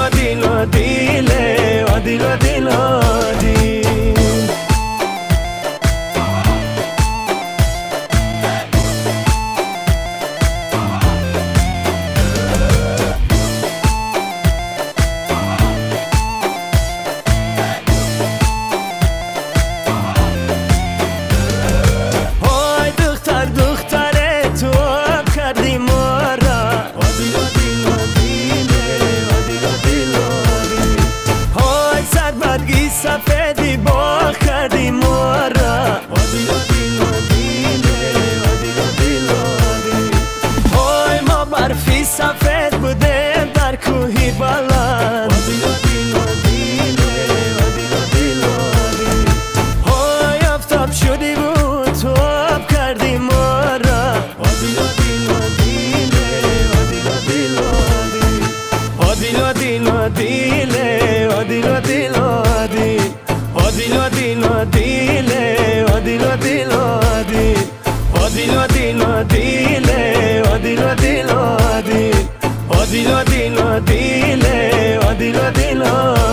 ديلو ديله ديلو ديلو ديل سفیدی با کردی مورا های ما برفی سفید بودیم در کوهی بلند های آفتاب شدی بود تو آب کردی مورا دیلو دیلو دیله دیلو دیلو دی دیلو دیلو دیله دیلو دیلو دی دیلو دیلو دیله دیلو دیلو دی دیلو دیلو دیله دیلو دیلو